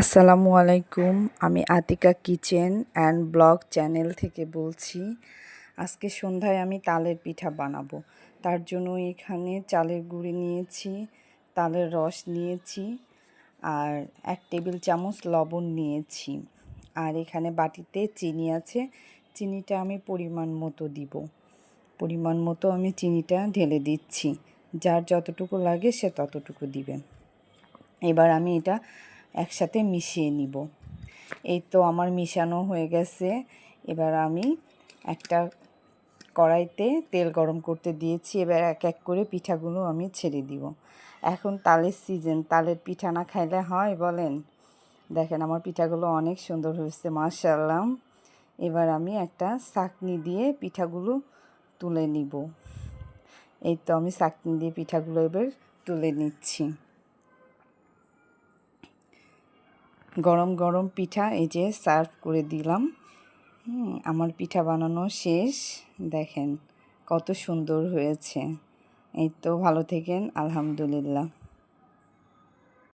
আসসালামু আলাইকুম। আমি Atika kitchen and blog channel থেকে বলছি। আজকে সন্ধ্যায় আমি তালের পিঠা বানাবো। তার জন্য এখানে চালের গুঁড়ি নিয়েছি, তালের রস নিয়েছি, আর 1 টেবিল চামচ লবণ নিয়েছি। আর এখানে বাটিতে চিনি আছে, চিনিটা আমি পরিমাণ মতো দিব। পরিমাণ মতো আমি চিনিটা ঢেলে দিচ্ছি। যার যতটুকু লাগে সে ততটুকু দিবেন। এবার আমি এটা একসাথে মিশিয়ে নিব। এই তো আমার মিশানো হয়ে গেছে। এবার আমি একটা কড়াইতে তেল গরম করতে দিয়েছি। এবার এক এক করে পিঠাগুলো আমি ছেড়ে দিব। এখন তালের সিজন, তালের পিঠা না খাইলে হয় বলেন? দেখেন আমার পিঠাগুলো অনেক সুন্দর হয়েছে, মাশাআল্লাহ। এবার আমি একটা ছাঁকনি দিয়ে পিঠাগুলো তুলে নিব। এই তো আমি ছাঁকনি দিয়ে পিঠাগুলো এবার তুলে নিচ্ছি। গরম গরম পিঠা এই যে সার্ভ করে দিলাম। আমার পিঠা বানানো শেষ। দেখেন কত সুন্দর হয়েছে। এই তো ভালো থেকেন, আলহামদুলিল্লাহ।